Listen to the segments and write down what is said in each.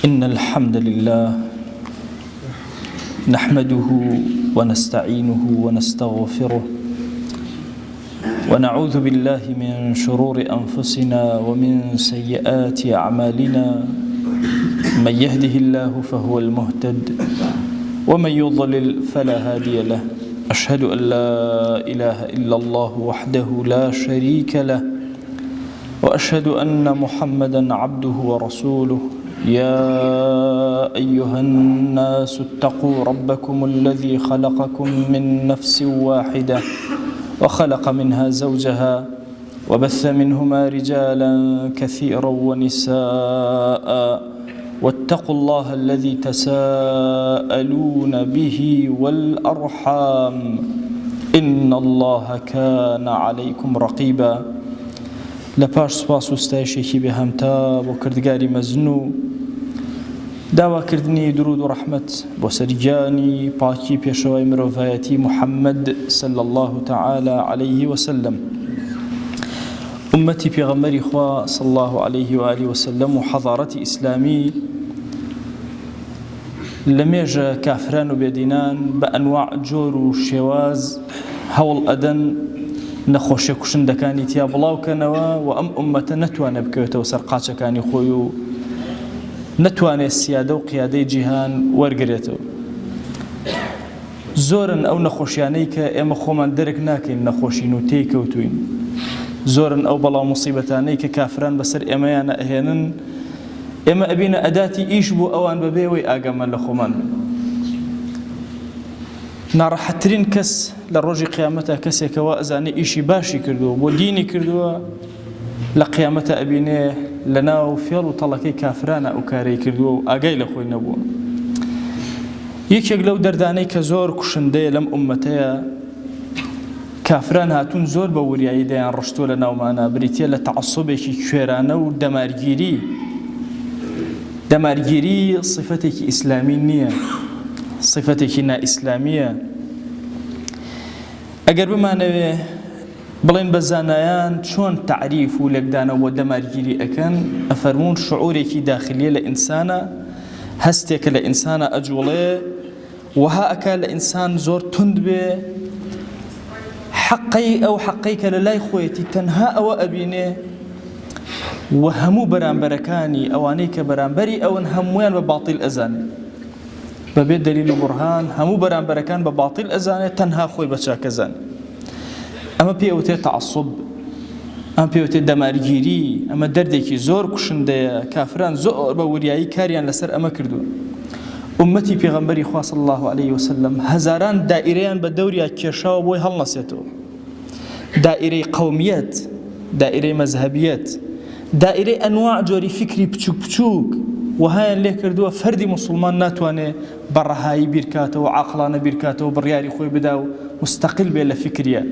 إن الحمد لله نحمده ونستعينه ونستغفره ونعوذ بالله من شرور أنفسنا ومن سيئات أعمالنا من يهده الله فهو المهتد ومن يضلل فلا هادي له أشهد أن لا إله إلا الله وحده لا شريك له وأشهد أن محمدا عبده ورسوله يا أيها الناس اتقوا ربكم الذي خلقكم من نفس واحدة وخلق منها زوجها وبث منهما رجالا كثيرا ونساء واتقوا الله الذي تساءلون به والأرحام إن الله كان عليكم رقيبا لپاش سپاس و ستایشێکی بێهەمتا بۆ کردگاری مەزن و داواکردنی درود و ڕەحمەت بۆ سەرگیانی پاکی پێشەوای مرۆڤایەتی محەممەد صلی الله تعالى عليه وسلم ئومەتی پێغەمبەری خوا صلی الله عليه وآله وسلم و حەضارەتی ئیسلامی لە مێژە کافران و بێدینان بە ئەنواع جۆر و شێواز هەوڵ ئەدەن نەخۆشیە کوشندەکانی تیا بڵاوکەنەوە و ئەم ئومەتە نەتوانێت بکەوێتەوە سەر قاچەکانی خۆی و نەتوانێت سیادە و قیادەی جیهان وەرگرێتەوە. زۆرن ئەو نەخۆشیانەی کە ئێمە خۆمان دەرک ناکەین نەخۆشین و تێی کەوتوین، زۆرن ئەو بەڵاو موسیبەتانەی کە کافران بەسەر ئێمەیانە ئەهێنن، ئێمە ئەبینە ئەداتی ئیش بۆ ئەوان بەبێەوەی ئاگامان لە خۆمان بن. ناڕەحەتترین کەس لە ڕۆژی قیامەتە کەسێکەوە ئەزانێ ئیشی باشی کردووە بۆ دینی کردووە، لە قیامەتە ئەبینێ لە ناو فێڵ و تەڵەکەی کافرانە ئەو کارەی کردووە و ئاگای لە خۆی نەبووە. یەکێک لەو دەردانەی کە زۆر کوشندەیە لەم ئومەتەیە، کافران هاتوون زۆر بە وریایی دەیان ڕشتووە لە ناومانە، بریتیە لە تەعەسسوبێکی کوێرانە و دەمارگیری صفەتێکی ئیسلامی نییە، صفەتێکی نائیسلامیە. ئەگەر بمانەوێ بڵێن بە زانایان چۆن تعریف و لێکدانەوە بۆ دەمارگیری ئەکەن، ئەفەرمون شعورێکی داخلیە لە ئینسانە، هەستێکە لە ئینسانە ئەجوڵێ وها ئەکا لە ئینسان زۆر تند بێ، ئەو حەقەی کە لە لای خۆیەتی تەنها ئەوە ئەبینێ و هەموو بەرامبەرەکانی ئەوانەی کە بەرامبەری ئەوەن هەمویان بە باتیل ئەزانێ، بەبێ دلیل و بورهان هەموو بەرامبەرەکان بە باتیل ئەزانێت، تەنها خۆی بە چاکەزانێت. ئەمە پێوتێ تەعەسسوب، ئەمە پێوتێ دەمارگیری، ئەمە دەردێکی زۆر کوشندەیە. کافران زۆر بە وریایی کاریان لەسەر ئەمە کردووە. ئومەتی پێغەمبەری خوا صلی الله عليه وسلم هەزاران دائیرەیان بە دەوریا کێشاوە بۆی هەڵنەسێتەوە، دائیرەی قەومیەت، دائیرەی مەزهەبیەت، دائیرەی ئەنواع جۆری فکری بچووک بچووک وهایان لێ کردووە فەردی موسڵمان ناتوانێ بەڕەهایی بیرکاتەوە، عاقڵانە بیرکاتەوە، بڕیاری خۆی بدا و مستەقل بێ لە فکریە.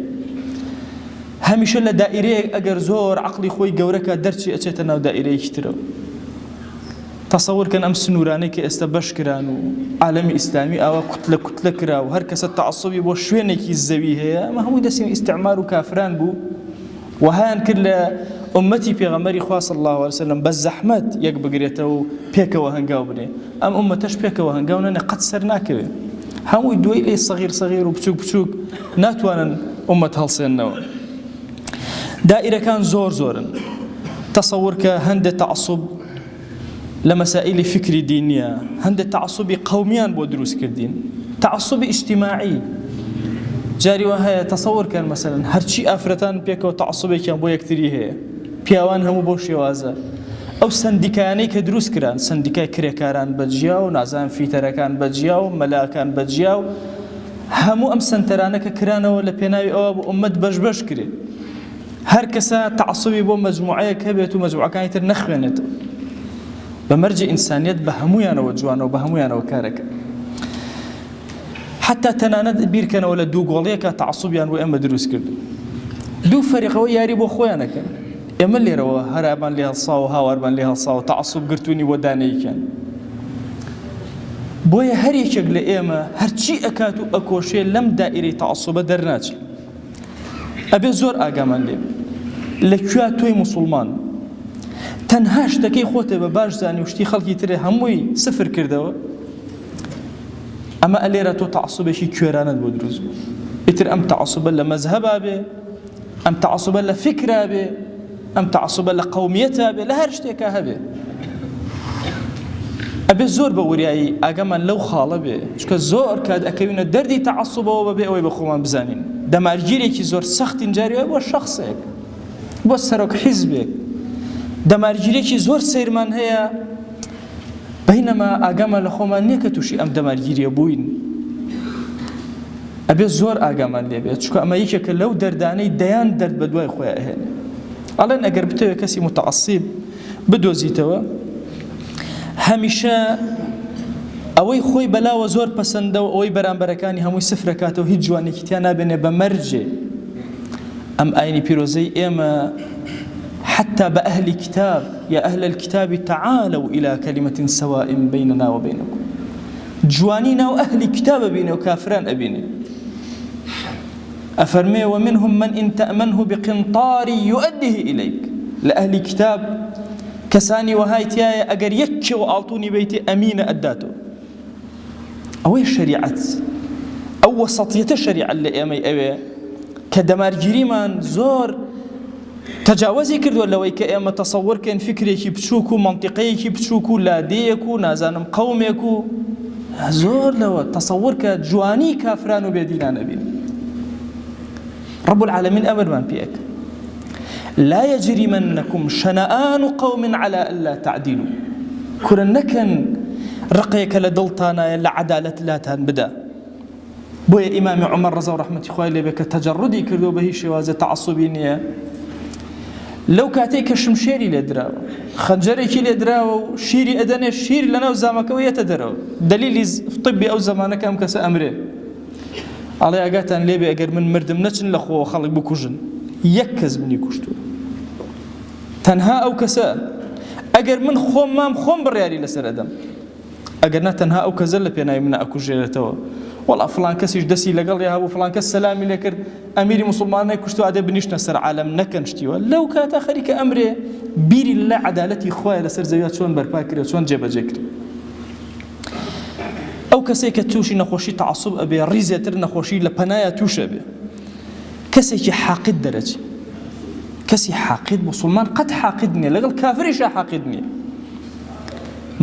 هەمیشە لە دائیرەیەک ئەگەر زۆر عەقڵی خۆی گەورەکە دەرچی ئەچێتە ناو دائیرەیەکی ترەوە. تەسەوورکەن ئەم سنوورانەی کە ئێستا بەش کران و عالەمی ئیسلامی ئاوا کوتلە کوتلە کرا و هەر کەسە تەعەسسوبی بۆ شوێنێکی زەوی هەیە، ئەمە هەمووی دەستی ئیستیعمار و کافران بوو وهایان کرد لە ئومەتی پێغەمبەری خوا صلی الله عليه وسلم بە زەحمەت یەک بگرێتەوە و پێکەوە هەنگاو بنێ. ئەم ئومەتەش پێکەوە هەنگاو نەنێ، قەت سەر ناکەوێت، هەمووی دوای لێ سەغیر و بچووک ناتوانن ئومەت هەڵسێننەوە. دائیرەکان زۆرن. تەسەوور کە هەندێک تەعەسسوب لە مەسائیلی فکری دینیە، هەندێک تەعەسسوبی قەومیان بۆ دروست کردین، تەعەسسوبی ئیجتیماعی. جاری وا هەیە تەسەوورکەن مەسەلەن هەرچی ئافرەتان پێکەوە تەعەسسوبێکیان بۆ یەکتری هەیە، پیاوان هەموو بۆ شێوازە. ئەو سندیکانەی کە دروست کران، سندیکای کرێکاران بەجیا و نازان فیتەرەکان بەجیا و مەلاکان بەجیا و هەموو ئەم سنتەرانە کە کرانەوە لە پێناوی ئەوە بۆ ئومەت بەش کرێ، هەر کەسە تەعەسسوبی بۆ مەجموعەیەک هەبێت و مەجموعەکانی تر نەخوێنێتەوە. بە مەرجی ئینسانیەت بە هەمویانەوە جوانەوە بە هەمویانەوە کارەکە. حتا تەنانەت بیرکەنەوە لە دوو گۆڵیەکە تەعەسسوبیان بۆ ئێمە دروست کردو، دوو فەریقەوە یاری بۆ خۆیانەکەن، ئێمە لێرەوە هەرابان لێ هەڵساوە هاواربان لێ هەڵساوە تەعەسسوب گرتوونی بۆ دانەیەکیان. بۆیە هەر یەکێک لە ئێمە هەرچی ئەکات و ئەکۆشێ لەم دائیرەی تەعەسسوبە دەرناچێت. ئەبێ زۆر ئاگامان لێ لەکوێ تۆی موسڵمان تەنها شتەکەی خۆتە بە باش زانی و شتی خەڵکی ترێ هەمووی سفر کردەوە، ئەمە ئەلێرە تۆ تەعەسسوبێکی کوێرانت بۆ دروست بوو. ئیتر ئەم تەعەسسوبە لە مەزهەبا بێ، ئەم تەعەسسوبە لە فکرا بێ، ئەم تەعەسسوبە لە قەومیەتا بێ، لە هەر شتێکا هەبێ. ئەبێ زۆر بە وریایی ئاگامان لەو خاڵە بێ، چکە زۆر کات ئەکەوینە دەردی تەعەسسوبەوە بەبێ ئەوەی بە خۆمان بزانین. دەمارگیرێکی زۆر سەختین جاریوە بۆ شەخصێک، بۆ سەرۆک حیزبێک، دەمارگیرێکی زۆر سەیرمان هەیە، بەینەما ئاگامان لە خۆمان نییە کە تووشی ئەم دەمارگیریە بووین. ئەبێ زۆر ئاگامان لێ بێت، چکە ئەمە یەکێکە لەو دەردانەی دەیان دەرد بە دوای خۆیان ئەهێنێ. ئەڵێن ئەگەر بتەوێت کەسی متعەسسیب بدۆزیتەوە، هەمیشە ئەوەی خۆی بەلاوە زۆر پەسەندە و ئەوەی بەرامبەرەکانی هەمووی سفرەکاتەوە هیچ جوانێکی تیا نابێنێ بە مەرجێ. ئەم ئاینی پیرۆزەی ئێمە حتى بأهل كتاب يا أهل الكتاب تعالوا إلى كلمة سواء بيننا وبينكم، جوانينا وأهل كتاب بيني وكافران أبيني. أفرمي ومنهم من إن تأمنه بقنطار يؤديه إليك، لأهل كتاب كساني وهاي تيايا أجر يكي وأعطوني بيتي أمين أداته. أوي الشريعة أو وسطية الشريعة اللي أمي أوي كدمار جريمان زور تجاوزی کردووە لەوەی کە ئێمە تەسەوڕکەین فکرێکی بچووک و منطقەیەکی بچووک و لادەیەک و نازانم قەومێک و زۆر لەوە تەسەوڕ کە جوانی کافران و بێدینان ئەبین. رب العالمین ئەمرمان پێک لا يجرمنكم شنآن قوم على ألا تعدلوا، کورە نەکەن ڕقێکە لە دڵتانایە لە عەدالەت لاتان بدا. بۆیە ئیمامی عومەر ڕەزا و ڕەحمەتی خوای لێ بێ کە تەجەڕودی کردو بە هیچ شێوازە تەعەسسوبی نییە، لەو کاتێک کە شمشێری لێ دراوە، خەنجەرێکی لێ دراوە و شیری ئەدەنێ، شیر لەناو زامەکەەوە یەتە دەرەوە، دلیلی طبی ئەو زەمانە کە ئەم کەسە ئەمرێ. ئەڵێ ئاگاتان لێبێ ئەگەر من مردم نەچن لە خۆوە خەڵک بکوژن، یەک کەس منی کوشتووە، تەنها ئەو کەسە. ئەگەر من خۆم مام خۆم بڕیاری لەسەر ئەدەم، ئەگەر نا تەنها ئەو کەسە لە پێناوی منە ئەکوژێرێتەوە. وەڵا فڵان کەسیش دەستی لەگەڵ یا هەبوو، فڵان کەس سەلامی لێ کرد، ئەمیری موسڵمانەی کوشتووە، ئادێ بنیشتە سەر عالەم نەکەن شتیوە. لەو کاتە خەریکە ئەمرێ بیری لە عەدالەتی خوایە لەسەر زەویە چۆن بەرپا کرێ، چۆن جێبەجێ کرێ. ئەو کەسێک کە تووشی نەخۆشی تەعەسسوب ئەبێ، ڕیزێتر نەخۆشی لە پەنایە تووشە بێ، کەسێکی حاقد دەرەچێ. کەسی حاقد موسڵمان قەت حاقد نییە، لەگەڵ کافریشە حاقد نییە.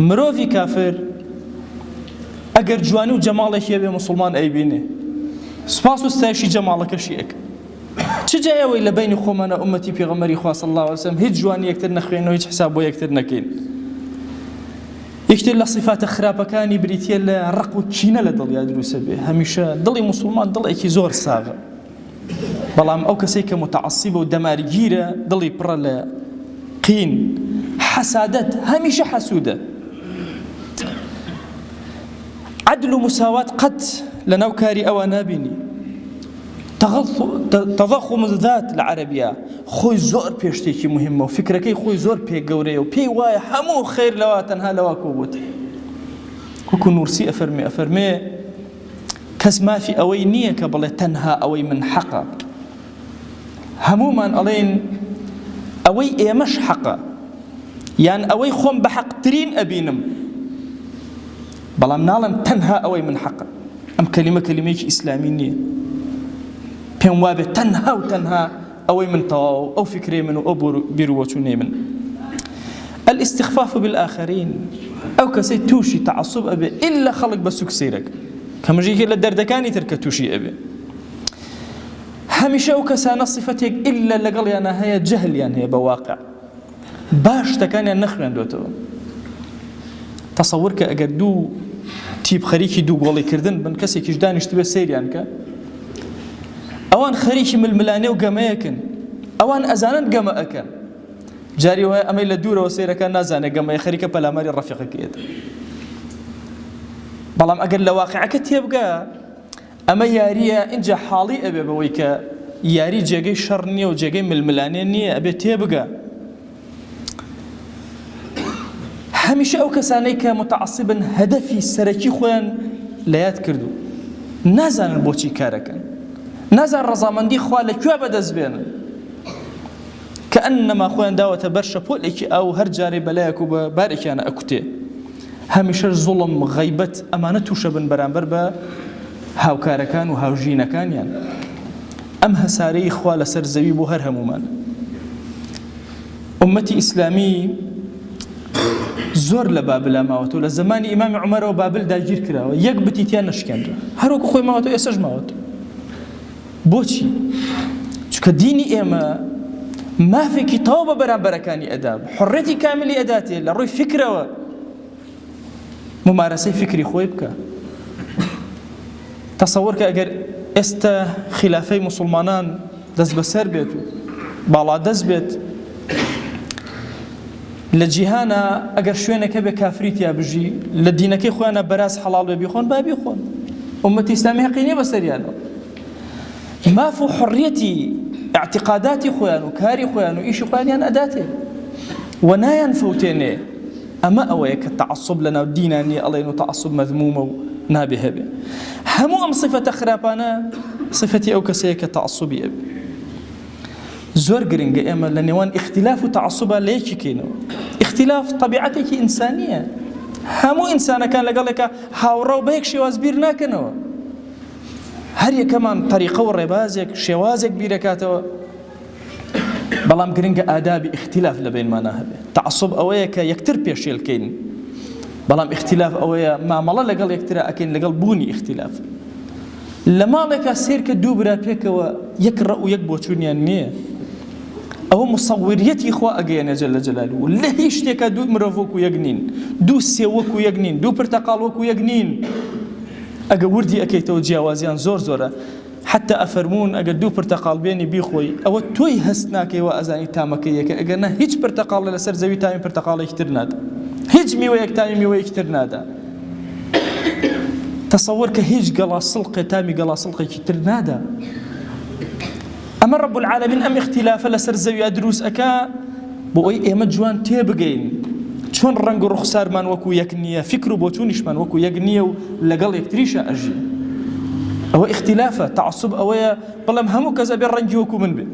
مرۆڤی کافر ئەگەر جوانی و جەماڵێکی هەبێ موسڵمان ئەیبینێ، سوپاس و ستایشی جەماڵەکەشی ئەکە. چ جایەوەی لە بینی خۆمانە ئومەتی پێغەمبەری خوا صلی الله علیه وسلم هیچ جوانی یەکتر نەخوێنەوە، هیچ حساب بۆ یەکتر نەکەین. یەکتر لە صفاتە خراپەکانی بریتیە لە ڕق و کینە لە دڵیا دروستە بێ. هەمیشە دڵی موسڵمان دڵێکی زۆر ساغە، بەڵام ئەو کەسێک کە متعەسسیبە و دەمارگیرە دڵی پڕە لە قین، حەسادەت، هەمیشە حەسوودە. عدل و مساوات قەت لەناو کاری ئەوە نابینی. تەضەخم الذات لە عەرەبیە خۆی زۆر پێشتێکی مهمە و فکرەکەی خۆی زۆر پێ گەورەیە و پێی وایە هەموو خێر لەوە تەنها لەوا کۆبووتە. وەکو نورسی ئەفەرمێ کەس مافی ئەوەی نییە کە بڵێ تەنها ئەوەی من حەقە، هەمومان ئەڵێن ئەوەی ئێمەش حەقە، یان ئەوەی خۆم بە حەقترین ئەبینم، بەڵام ناڵم تەنها ئەوەی من حەقە. ئەم کەلیمە کەلیمەیەکی ئیسلامی نییە. پێم وابێت تەنها و تەنها ئەوەی من تەواو، ئەو فکرێ من و ئەو بیرۆچوونێ من. الاستخفاف بالآخرین، ئەو کەسەی تووشی تەعەسسوب ئەبێ ئیلا خەڵک بە سوک سەیرەکە، کە مژێکی لە دەردەکانی تر کە تووشی ئەبێ. هەمیشە ئەو کەسانە صفەتێک ئیلا لەگەڵیانە هەیە، جەهلیان هەیە بە واقع، باش شتەکانیان نەخوێندوێتەوە. تەسەوڕ کە ئەگەر دوو تیپ خەریکی دوو گۆڵیکردن بن، کەسێکیش دانیشت بێ سەیریان کە، ئەوان خەریکی ململانێ و گەمەیەکن، ئەوان ئەزانن گەمە ئەکەن، جاری وایە ئەمەی لە دوورەوە سەیرەکان نازانێت گەمەیە، خەریکە پەلاماری ڕەفیقەکەیەتە. بەڵام ئەگەر لە واقعەکە تێبگە ئەمە یاریە، اینجا حاڵی ئەبێ بەوەی کە یاری جێگەی شەڕ نییە و جێگەی ململانێ نییە، ئەبێ تێبگە. هەمیشە ئەو کەسانەی کە متعەسسیبن هەدەفی سەرەکی خۆیان لە یاد کردو، نازانن بۆچی کارەکەن، نازان ڕەزامەندی خوا لەکوێ بەدەست بێنن، کە كأنما خوان داوة برشا بولك أو هرجاري بلايك وبارك أنا أكتي هميش ظلم غيبة أمانته شبن برانبر با هاو كاركان وهاو جينكان يعني أم هساري خوال سر زبيب وهرهمومان أمتي إسلامي زۆر لە بابل ماوەتەوە لە زمانی ئیمامی عومەرەوە بابل داگیر کراوە یەک بتیتیان نەشکێنرا هەروەکو خۆی ماوەتەوە ئێسەش ماوەتەوە بۆچی؟ چونکە دینی ئێمە مافێکی تەواو بە بەرامبەرەکانی ئەدا حڕێتی کاملی ئەداتێ لە ڕووی فکرەوە ممارەسەی فکری خۆی بکە تەسەوەر کە ئەگەر ئێستا خلافەی موسڵمانان دەست بەسەر بێت و باڵا دەست بێت لە جیهانە ئەگەر شوێنەکە بێ کافریت یا بژی لە دینەکەی خۆیانە بەراز حەڵاڵ بێ بیخۆن با بیخۆن ئومەتی ئیسلامی حەقی نییە بەسەریانەوە ماف و حڕیەتی اعتقاداتی خۆیان و کاری خۆیان و ئیشی خۆیانیان ئەداتێ و نایان فەوتێنێ ئەمە ئەوەیە کە تەعەسسوب لەناو دینان نییە ئەڵێن و تەعەسسوب مەذمومە و نابێ هەبێ هەموو ئەم سیفەتە خراپانە سیفەتی ئەو کەسەیە کە تەعەسسوبی هەبێ زۆر گرنگە ئێمە لە نێوان اختلاف و تەعەسسوبە لە یەکی کەینەوە اختلاف طبیعەتێکی ئینسانیە هەموو ئینسانەکان لەگەڵێکە هاوڕە و بە یەک شێواز بیر ناکەنەوە هەر یەکەمان طریقە و ڕێبازێک شێوازێک بیرەکاتەوە بەڵام گرنگە ئادابی اختلاف لە بینمانە هەبێ تەعەسسوب ئەوەیە کە یەکتر پێشێلکەین بەڵام اختلاف ئەوەیە مامەڵە لەگەڵ یەکترە ئەکەین لەگەڵ بوونی اختلاف لە ماڵێکە سیر کە دوو برا پێکەوە یەک ڕە و یەک بۆچوونیان نییە ئەوە مصەوریەتی خوا ئەگەیەنە جەلە جەلالوه و لە هیچ شتێکە دوو مرۆڤ وەکو یەک نین دوو سێ وەکو یەک نین دوو پرتەقاڵ وەکو یەک نین ئەگە وردی ئەکەیتەوە جیاوازیان زۆر زۆرە حتى ئەفەرموون ئەگە دوو پرتەقاڵ بێنی بیخۆی ئەوە تۆی هەست ناکەیەوە ئەزانی تامەکەیەکە ئەگەر نە هیچ پرتەقاڵ لەسەر زەوی تامی پرتەقاڵێکی تر نادا هیچ میوەیەک تامی میوەیەکی تر نادا تەسەوەر کە هیچ گەڵا سڵقێ تامی گەڵا سڵقێکی تر نادا ئەمە رب العالمین ئەم اختلافە لەسەر زەویە دروست ئەکا بۆ ئەوەی ئێمە جوان تێبگەین چۆن ڕەنگ و ڕوخسارمان وەکو یەک نییە فکر و بۆچوونیشمان وەکو یەک نییە و لەگەڵ یەکتریشە ئەژین ئەوە اختلافە تەعەسسوب ئەوەیە بەڵام هەموو کەس ئەبێ ڕەنگی وەکو من بێت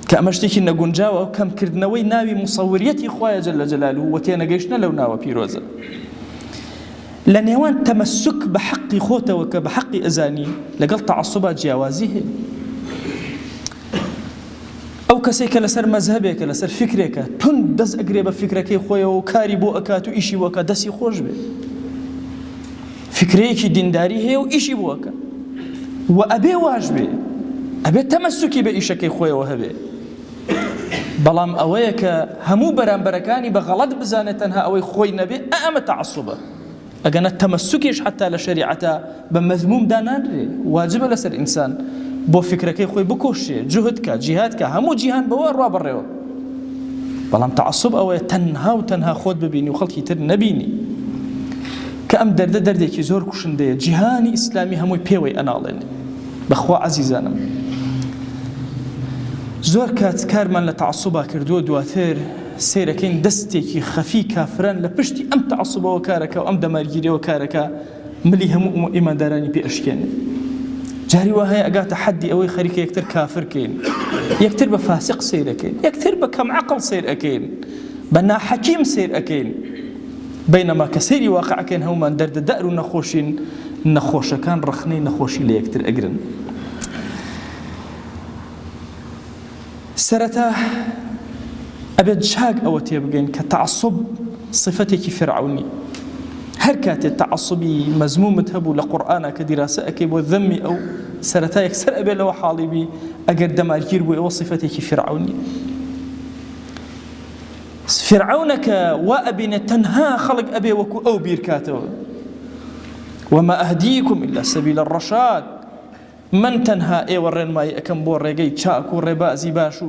کە ئەمە شتێکی نەگونجاوە و کەمکردنەوەی ناوی مصەوریەتی خوایە جەلە جەلالوه و تێنەگەیشتنە لەو ناوە پیرۆزە لە نێوان تەمەسک بە حەقی خۆتەوە کە بە حەقی ئەزانی لەگەڵ تەعەسسوبە جیاوازی هەیە ئەو کەسێک کە لەسەر مەذهبێکە لەسەر فکرێکە تون دەست ئەگرێ بە فکرەکەی خۆیەوە و کاری بۆ ئەکات و ئیشی بۆ ئەکات دەستی خۆش بێ فکرەیەکی دینداری هەیە و ئیشی بۆ ئەکات و ئەبێ واش بێ ئەبێ تەمەسوکی بە ئیشەکەی خۆیەوە هەبێ بەڵام ئەوەیە کە هەموو بەرامبەرەکانی بە غەڵەت بزانێت تەنها ئەوەی خۆی نەبێ ئەمە تەعەسسوبە ئەگەنە تەمەسوکیش حتا لە شەریعەتە بە مەذمومدا نادرێ واجبە لەسەر ئینسان بۆ فکرەکەی خۆی بکۆشێ جوهد کە جیهاد کە هەموو جیهان بەوە ڕابڕێەوە بەڵام تەعەسسوب ئەوەیە تەنها و تەنها خۆت ببینی و خەڵکی تر نەبینی کە ئەم دەردە دەردێکی زۆر کوشندەیە جیهانی ئیسلامی هەمووی پێوەی ئەناڵێن بەخوا عەزیزانم زۆر کات کارمان لە تەعەسسوبا کردووە دواتر سیرەکەین دەستێکی خەفی کافران لە پشتی ئەم تەعەسسوبەوە کارەکە و ئەم دەمارگیریەوە کارەکە ملی هەموو ئیماندارانی پێ ئەشکێنێ جاری وا هەیە ئەگاتە حەدی ئەوەی خەریکە یەکتر کافرکەین یەکتر بە فاسق سیر ئەکەین یەکتر بە کەم عەقڵ سیر ئەکەین بە ناحەکیم سیر ئەکەین بەینەما کە سەیری واقعەکەین هەمومان دەردەدەر و نەخۆشین نەخۆشەکان ڕخنەی نەخۆشی لە یەکتر ئەگرن سەرەتا ئەبێت چاک ئەوە تێبگەین کە تەعەسسوب صفەتێکی فیرعەونی هەر کاتێک تەعەسسوبی مەزمومت هەبوو لە قورئانە کە دیراسە ئەکەی بۆ ذەمی ئەو سەرەتا یەکسەر ئەبێت لەوە حاڵی بی ئەگەر دەمارگیر بووی ئەوە صفەتێکی فیرعەونی فرعونە کە وا ئەبینێت تەنها خەڵک ئەبێ وەکو ئەو بیرکاتەوە وما ئەهدیکم إلا سەبیل الرەشاد من تەنها ئێوە ڕێنمایی ئەکەم بۆ ڕێگەی چاک و ڕێبازی باش و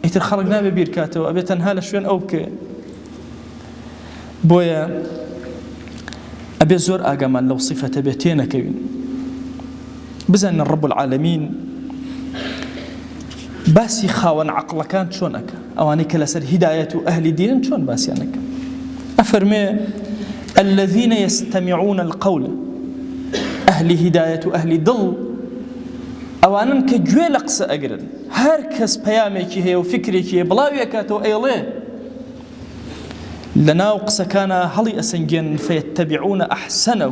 ئیتر خەڵک نابێ بیرکاتەوە ئەبێ تەنها لە شوێن ئەو بکە بۆیە ئەبێ زۆر ئاگامان لەو صفەتە بێ تێنەکەوین بزانن رب العالمین باسی خاوەن عەقڵەکان چۆن ئەکە ئەوانەی کە لەسەر هیدایەت و ئەهلی دینن چۆن باسییان ئەکە ئەفەرمێ الذين يستمعون القول ئەهلی هیدایەت و ئەهلی دڵ ئەوانن کە گوێ لە قسە ئەگرن هەر کەس پەیامێکی هەیە و فکرێکی هەیە بڵاوی ئەکاتەوە ئەیڵێ لەناو قسەکانە هەڵی ئەسەنگێن فەیەتەبیعون ئەحسەنەه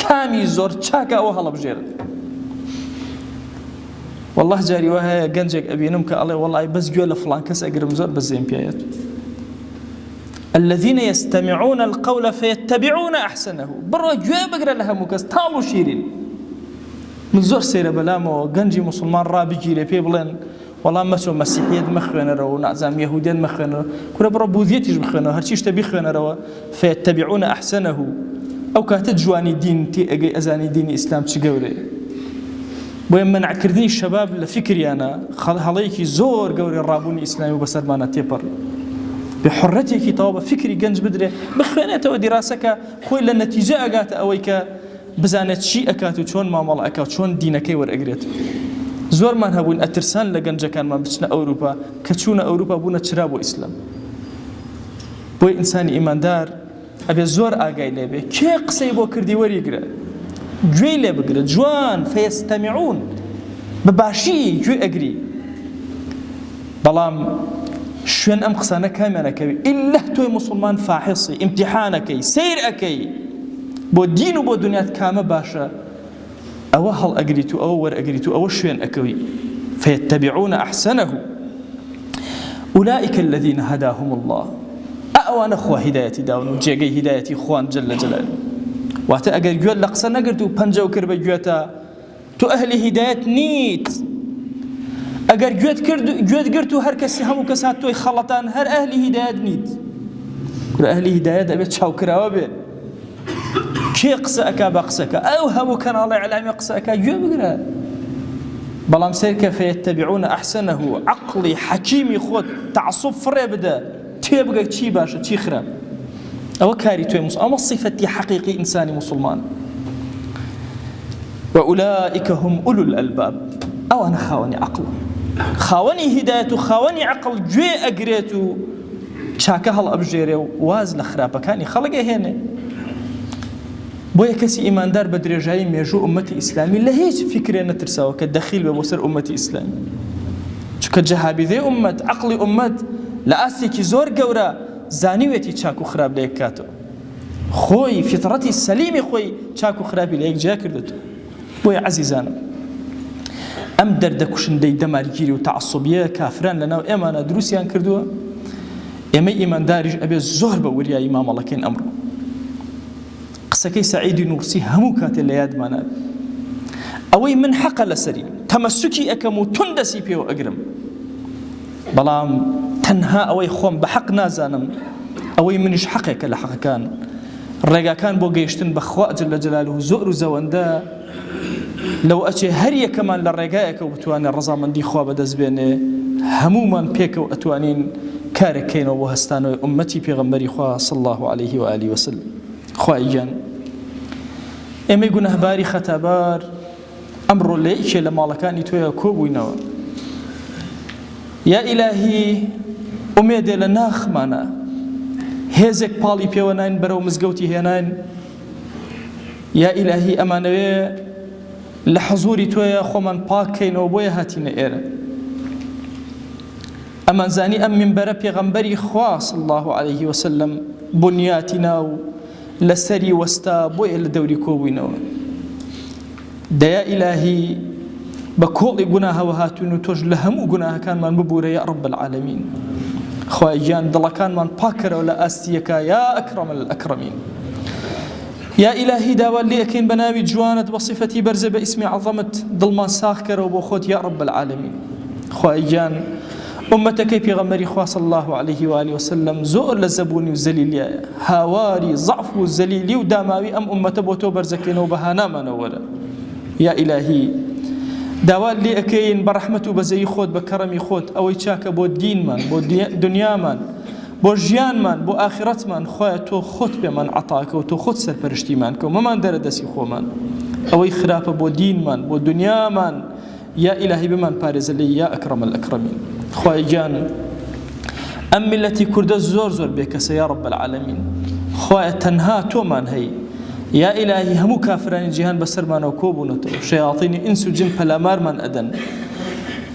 کامی زۆر چاکە ئەوە هەڵەبژێرن. والله جاری وە هەیە گەنجێک ئەبینم کە ئەڵێ وەڵای بەس گوێ لە فڵان کەس ئەگرم زۆر بەزێم پێیەت. الذين يستمعون القول فيتبعون أحسنه برو جواب بقرا لها مكس تالو شيرين من زور سيرة بلامو جنجي مسلمان رابي جيري بيبلين والله مسو مسيحية مخوين رو نعزام يهودية مخوين رو كنا برو بوذيتيش مخوين رو هرشيش تبي خوين رو فيتبعون أحسنه أو كاتد جواني دين تي أجي أزاني دين إسلام تشجوري بوين منع كردني الشباب لفكري أنا خليكي زور جوري الرابوني إسلامي وبصر ما نتيبر بحرتك طوابة فكري جنج بدري بخوانته ودراسك خوي للنتيجة أجات أويك بزانت شيء أكاتو شون ما مال أكات شون دينك ورأجريت زور من هبون أترسان لجنج كان ما بتشنا أوروبا كتشونا أوروبا بونا تشراب وإسلام بوي إنسان إيمان دار أبي زور أجاي لبه كي قصيبو كردي وريجرا جوي لبجرا جوان فيستمعون بباشي جوي أجري بلام شوين أم قصانا كاميرا إلا توي مسلمان فاحصي امتحانكي سير أكي بو دين وبو دنيا كامة باشا أو هل أقريتو أو ور أقريتو أو شوين أكوي فيتبعون أحسنه أولئك الذين هداهم الله أوان أخوة هدايتي داون جيغي هدايتي إخوان جل جلاله واتا أقر جوال لقصانا قرتو بانجاو كربا جواتا تو أهل هداية نيت اگر جوت گرتو هر کسی همو کسات توی خلطان هر اهلی هدایت نید کل اهلی هدایت ابي تشاو كراوه بين كي قساك بقسك او همو كان الله اعلامي قساك جو بقرا بلام سيرك فيتبعون احسنه عقلي حكيمي خود تعصب فري بدا تيبقى شي باشا شي خراب او كاري توي اما صفتي حقيقي انساني مسلمان واولئك هم اولو الالباب او انا خاوني عقل خاوني هدايته خاوني عقل جوي أقريته شاكه الأبجيري واز لخرابة كاني خلقه هنا بويا كسي إيمان دار بدري جاي ميجو أمتي إسلامي لا هيج فكرة نترساوه كالدخيل ببصر أمتي إسلامي شو كالجهابي ذي أمت عقلي أمت لأسيكي زور قورا زانيويتي شاكو خراب ليك كاتو خوي فطرتي السليمي خوي شاكو خرابي ليك جا كردتو بويا عزيزانا أم دردكوشن دي دمارگیری و تعصبیه کافران لنا و ئێمانە دروستیان کردووە ئێمە ئیمانداریش ئەبێ زۆر بە وریای مامەڵەکەین ئەمڕۆ قسەکەی سەعیدی نورسی هەموو کاتێ لە یادمانە ئەوەی من حەقە لەسەری تەمەسوکی ئەکەم و توندەسی پێوە ئەگرم بەڵام تەنها ئەوەی خۆم بە حەق نازانم ئەوەی منیش حەقێکە لە حەقەکان ڕێگاکان بۆ گەیشتن بەخوا جل جلاله زۆر و زەوەندە لو أشي هريا كمان للرجاءك وبتواني الرضامندي خواب دزبينه هموما بيك وأتوانين كاركين وهستان أمتي بيغمبري خوا صلى الله عليه وآله وسلم خوايجان إما يقول هباري ختبار أمر ليش لما لكان يتويا كوب وينوا يا إلهي أميد لناخ معنا هزك بالي بيونين برو مزقوتي هنين يا إلهي أمانوي لحضوري تويا خومن باكين وبويا هاتين إيرا أمان زاني أم من برا بيغمبري خوا صلى الله عليه وسلم بنياتنا لسري وستا بويا لدوري كوبينو ديا إلهي بكل جناها وهاتون توج لهم جناها كان من ببورة يا رب العالمين خواجان دل كان من باكر ولا أستيك يا أكرم الأكرمين يا إلهي داوالي أكين بناوي جوانت بصفتي برزة باسم عظمت ظلمان ساخكر وبوخوت يا رب العالمين خواجان أمتك في غمري خوا صلى الله عليه وآله وسلم زور لزبوني وزليلي هاواري ضعف وزليلي وداماوي أم أمت بوتو برزكين وبهانا ما نولا يا إلهي داوالي أكين برحمته بزي خود بكرمي خود أو يشاك بو الدين من بو دنيا من بو جيان من بو آخرت من خواه تو خود بمن عطاك و تو خود سرپرشتی من که ومن دردسي خو من أو خراب بو دين من بو دنيا من يا إلهي بمن بارز لي يا أكرم الأكرمين خواه جان أم ملتي كرد زور زور بك يا رب العالمين خواه تنها تو من هي يا إلهي همو كافران جهان بسر من وكوبونتو شياطين إنس وجن بلامار من أدن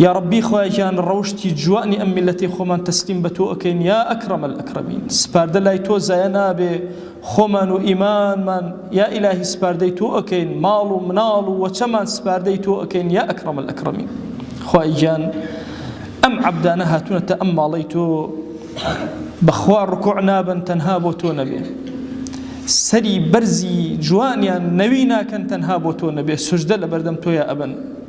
يا ربي خواجان روشتي جواني أم ملتي خومان تسليم بتو أكين يا أكرم الأكرمين سبارد لاي تو زينا بخومان وإيمان من يا إلهي سباردي تو أكين مالو منالو وشمان سباردي تو أكين يا أكرم الأكرمين خواجان أم عبدانا هاتونا تأماليتو بخوار ركوعنا بن تنهابو تو نبي سري برزي جوانيا نوينا كان تنهابو تو نبي سجدة لبردم تو يا أبن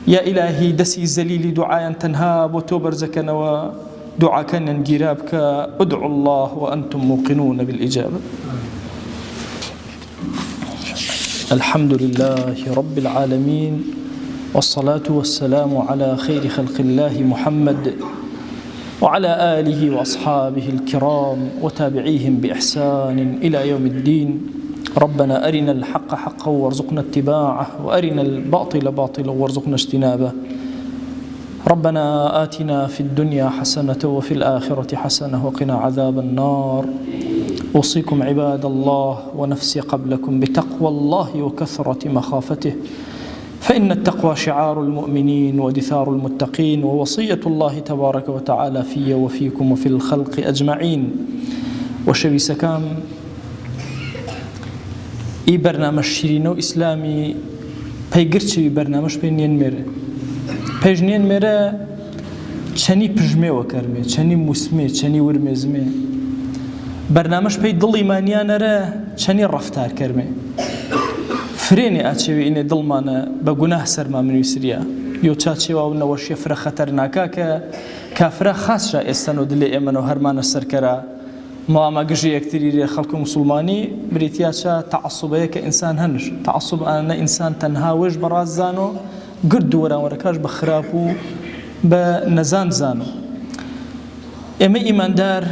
يا إلهي دسي زليلي دعاء تنهاب وتوبرزكنا ودعاء كان ينجرابك ادعوا الله وأنتم موقنون بالإجابة الحمد لله رب العالمين والصلاة والسلام على خير خلق الله محمد وعلى آله وأصحابه الكرام وتابعيهم بإحسان إلى يوم الدين ربنا أرنا الحق حقا وارزقنا اتباعه وأرنا الباطل باطلا وارزقنا اجتنابه ربنا آتنا في الدنيا حسنة وفي الآخرة حسنة وقنا عذاب النار أوصيكم عباد الله ونفسي قبلكم بتقوى الله وكثرة مخافته فإن التقوى شعار المؤمنين ودثار المتقين ووصية الله تبارك وتعالى في وفيكم وفي الخلق أجمعين وشوي سكام ئی بەرنامە شیرینە و ئیسلامی پەیگرچی بەرنامەش پێی نێنمێرە پێش نێنمێرە چەنی پژمێوە کەرمێ چەنی موسمێ چەنی ورمێزمێ بەرنامەش پێی دڵی مانیانەرە چەنی ڕەفتار کەرمێ فرێنێ ئاچێوی ئینێ دڵمانە بە گوناه سەرما منویسریە یۆ چاچێوا و نەوەشیە فرە خەتەرناکە کە کافرە خاسشە ئێستان و دلێ ئێمەنەوە هەرمانە سەرکەرە ماما گژی یەکتری خەڵکی مسلمانی بریتیاچە تەعەسوبەیە کە ئینسان هەنش تەعەسوب ئانە ئینسان تەنها وێژ بەڕاست زانۆ گرد و وەرانوەرەکەش بە خراپ و بە نەزان زانۆ ئێمە ئیماندار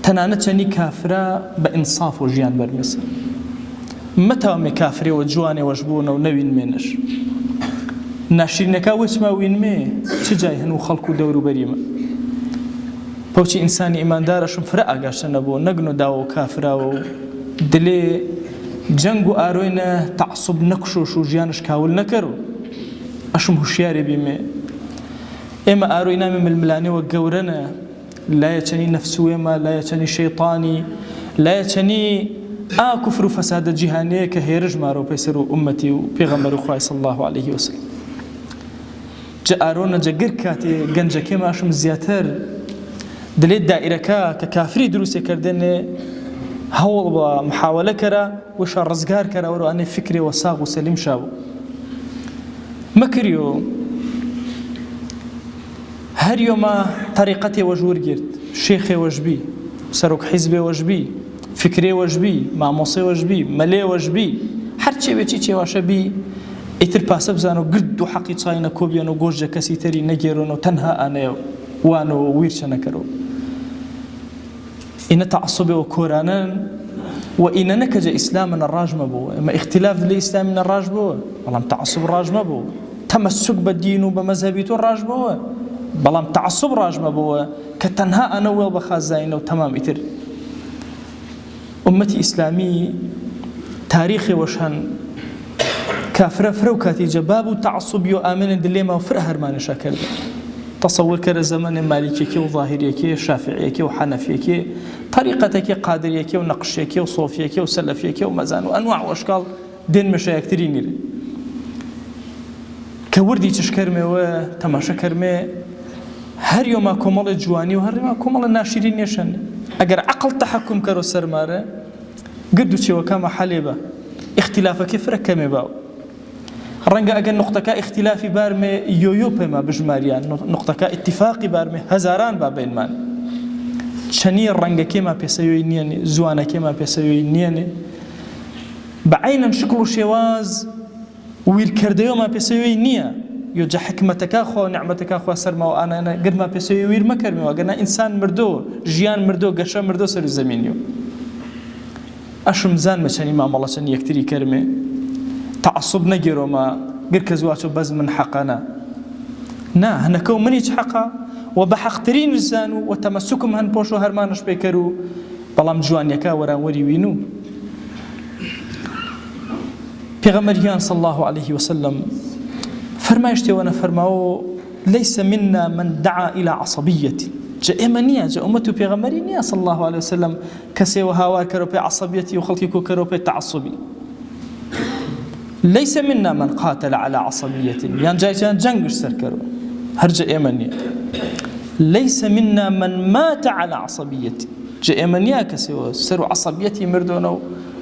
تەنانەت چەندی کافرە بە ئینساف و ژیان بەرمێسە مەتاومێ کافرێەوە جوانێوەش بوونە و نەوینمێنش ناشرینەکە وچمە وینمێ چ جای هەن و خەڵک و دەوروبەریمە پۆچی ئینسانی ئیماندارەشم فرە ئاگاشتە نەبوو نەگن و داوە و کافراوە و دلێ جەنگ و ئارۆینە تەعەسوب نەکوشۆش و ژیانش کاول نەکەر و ئەشم هوشیارێ بیمێ ئێمە ئارۆی نامی ململانەوە گەورەنە لایە چەنی نەفسوێمە لایە چەنی شەیطانی لایە چەنی کوفر و فەسادە جیهانەیە کە هێرش مارۆ پێسەر و ئومەتی و پێغەمبەر و خوای صلی الله علیه وسلم جە ئارۆنە جەگر کاتێ گەنجەکێ ماشم زیاتر دلێت دائیرەکە کە کافری دروستێکردێنێ هەوڵ بە محاولە کەرە وشە ڕزگار کەرە وەرەوانێ فکرێوە ساغ و سەلیم شاو مەکریۆ هەر یۆمە تەریقەتێوەژ وەرگرت شێخێوەش بی سەرۆک حیزبێوەش بی فکرێوەش بی مامۆسێوەش بی مەلێوەش بی هەر چێوێکی چێواشە بی ئیتر پاسە بزانە و گرد و حەقی چاینە کۆبیان و گۆژجە کەسی تەری نەگێرۆنە و تەنها ئانەیە وانەوە ویرچە نەکەرەوە ئینە تەعەسوبێەوە کۆرانن و ئینە نەکەجە ئیسلامە ڕاژ مەبووە ئەمە ئیختیلاف لە ئیسلامی نەڕاژ بووە بەڵام تەعەسوب ڕاژ مەبوو تەمەسوک بە دین و بە مەزهەبی تۆ ڕاژ بووە بەڵام تەعەسوب ڕاژ مەبووە کە تەنها ئەنە وێڵ بەخازاینە و تەمام ئیتر ئومەتی ئیسلامی تاریخێوەش هەن کافرە فرە و کاتیجە باب و تەعەسوبی و ئامنە دلێمە و فرە هەرمانەشە کردن تصور كره زمان مالكيكي وظاهريكي شافعيكي وحنفيكي طريقتكي قادريكي ونقشيكي وصوفيكي وسلفيكي ومزان وانواع واشكال دين مشايخ تريني كوردي تشكرمي وتماشا كرمي هر يوم كمال جواني وهر يوم كمال الناشرين يشن اگر عقل تحكم كرو سرماره قدو شي وكما حليبه اختلافك فركمي باو رنگا اگر نقطه اختلافی بارمه یویو پما بجماریان نقطه اتفاقی بارمه هزاران با بین من چنی رنگا کما پیسوی نیانی زوانا کما پیسوی نیانی بعینم شکل و شواز ویل کرده ما پیسوی نیا یو جا حکمتک خو نعمتک خو سرما و انا قد ما پیسوی ویر مکرمه و اگر انسان مردو جیان مردو گشا مردو سر زمینیو اشم زان مچنی ما الله چنی یکتری کرمه تعصب نجرو ما غير كزواتو بز من حقنا نا هنكو منيج حقا وبحق ترين الزانو وتمسكم هن بوشو هرمانش بيكرو بلام جوان يكا ورا وري وينو پیغمبریان صلی الله علیه و سلم فرمایشتی وانا فرماو ليس منا من دعا إلى عصبية جاء إيمانية جاء أمته بيغمرينية صلى الله عليه وسلم كسي وهاوار كروبي عصبيتي وخلقكو كروبي تعصبي. ليس منا من قاتل على عصبية يعني جاي جنگش سركرو هرجع إيمانية. ليس منا من مات على عصبية جاء إيمانية كسي وسروا عصبيتي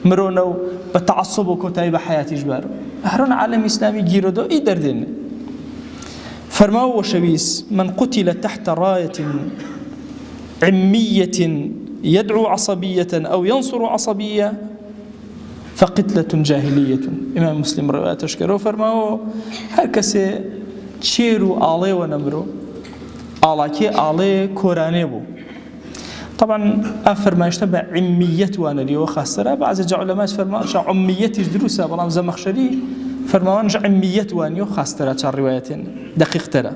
مرونو بتعصبو كتايب حياتي جبارو أهرون عالم إسلامي جيرودو إي دردين فرماو وشبيس من قتل تحت راية عمية يدعو عصبية أو ينصر عصبية فقتلة جاهلية. إمام مسلم رواية تشكره فرماو هركسي تشيرو آلي ونمرو آلاكي آلي كورانيبو. طبعا أفر ما يشتبه عمية وانا اليو خاصة بعض العلماء فرماو عمية دروسة بلام زمخشري فرماو عمية وانيو خاصة تشار روايتين دقيق ترى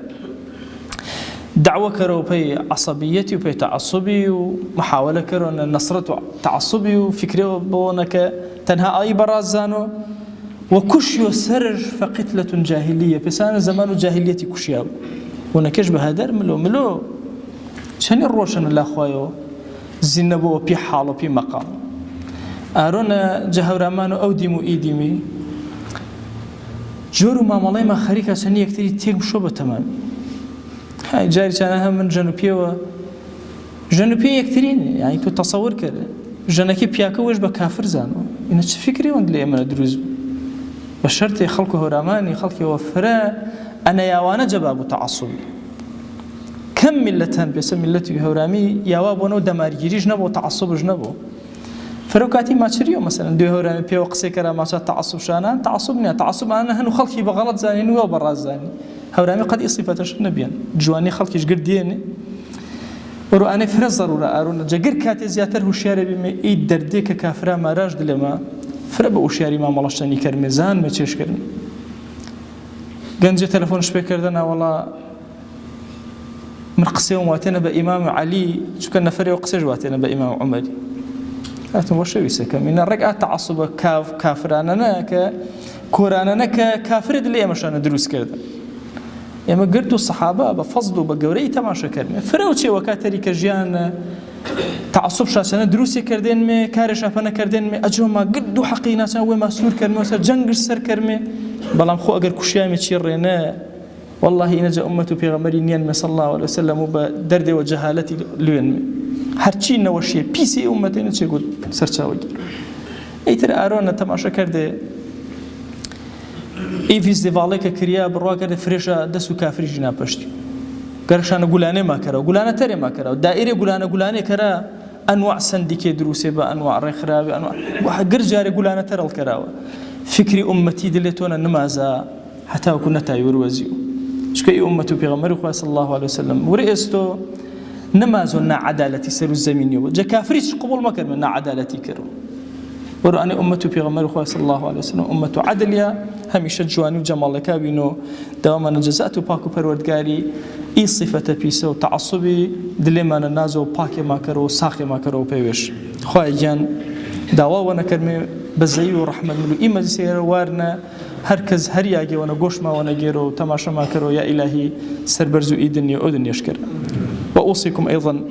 دعوة كرو بي عصبيتي وبي تعصبي ومحاولة كرو أن نصرة تعصبي وفكرة بونك تنها أي برازانو وكشيو سرج فقتلة جاهلية بسان زمان جاهلية كشياو ونكش بهدر ملو شان الروشن الله خوايو زينبو بي حالو بي مقام أرونا جهورامانو أو ديمو إيديمي جورو ما مالي ما خريكا سنية كتير تيك مشوبة تمام هاي جاري كان من جنوبية كثيرين يعني تو تصور كده جنكي بياكو وش بكافر زانو إن فكري وند لي من دروز بشرط خلقه هرماني خلقه وفراء أنا ياوانا جباب تعصب كم ملتان بيسم ملتي هرامي يوابونو دمارجيريج نبو تعصب جنبو فروكاتي ما تشريو مثلا دو هرامي بيو قصي كرا ما تعصب شانان تعصب أنا هنو خلقي بغلط زاني نو براز زاني هورامي قد صفتش نبيا جواني خلقش قرديني ورو أنا فرز ضرورة أرون جاقر كاتي زياتر هوشياري بما إيد درديك كافرا ما راجد لما فرب هوشياري ما مالشتاني كرمزان ما تشيش كرن قنجي تلفونش بكردنا والله من قصيهم واتنا بإمام علي شو كان نفري وقصي جواتنا بإمام عمري أتم وشوي سكا من الرقعة تعصب كافراننا كوراننا كافر دليا مشان دروس كردا يما قرتوا الصحابة بفضلوا بقوري تماشا كرمي فروتشي وكاتري كجيان تعصب شاسنا دروسي كردين مي كارش أفنا كردين مي أجرهم ما قدوا حقينا سوى ما سور كرمي وسر جنگش سر كرمي بلام خو أجر كشيامي تشيرنا والله إن جاء أمته بيغمرين صلى الله عليه وسلم وبدرد وجهالتي لين هرچی نوشیه پیسی امتین چه گود سرچاوی ای تر آرونا تماشا کرده ای فیز دیواله که کریا بروا کرده فريشة دسو کافری جنا پشتی گرشان گولانه ما کرا گولانه تری ما کرا دائره گولانه کرا انواع سندکی دروسه با انواع رخرا با انواع وحجر جاری گولانه ترال کراوه فکری امتی دلتونا نمازا حتى كنا تايور وزيو شكي امته بيغمر خواه صلى الله عليه وسلم ورئيستو نمازنا عدالتي سر الزمين يوم جا كافريش قبول ما كرم نا عدالتي كرم ورو أنا أمته في غمر خواه صلى الله عليه وسلم أمته عدليا هميشه جواني وجمال كابينو دواما نجزأتو باكو پروردگاري إي صفة بيسو تعصبي دلما نازو باكي ما كرو ساقي ما كرو بيوش خواه جان دوا وانا كرمي بزيو رحمة ملو إما جسير وارنا هركز هرياجي وانا قوش ما وانا جيرو تماشا ما كرو يا إلهي سربرزو إيدني وأذن يشكر. وأوصيكم أيضا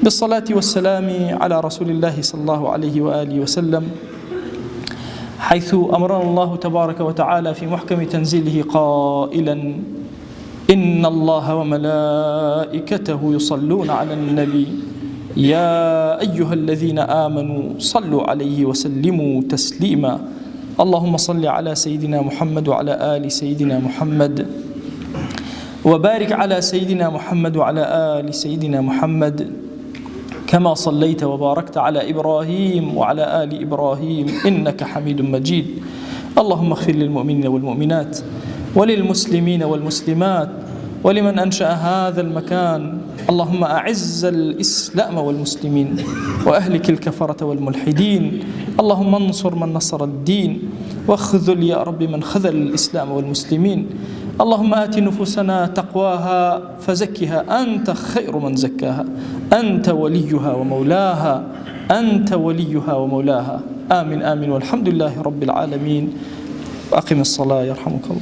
بالصلاة والسلام على رسول الله صلى الله عليه وآله وسلم حيث أمرنا الله تبارك وتعالى في محكم تنزيله قائلا إن الله وملائكته يصلون على النبي يا أيها الذين آمنوا صلوا عليه وسلموا تسليما اللهم صل على سيدنا محمد وعلى آل سيدنا محمد وبارك على سيدنا محمد وعلى آل سيدنا محمد كما صليت وباركت على إبراهيم وعلى آل إبراهيم إنك حميد مجيد اللهم اغفر للمؤمنين والمؤمنات وللمسلمين والمسلمات ولمن أنشأ هذا المكان اللهم أعز الإسلام والمسلمين وأهلك الكفرة والملحدين اللهم انصر من نصر الدين واخذل يا رب من خذل الإسلام والمسلمين اللهم آت نفوسنا تقواها فزكها أنت خير من زكاها أنت وليها ومولاها أنت وليها ومولاها آمين آمين والحمد لله رب العالمين وأقم الصلاة يرحمك الله.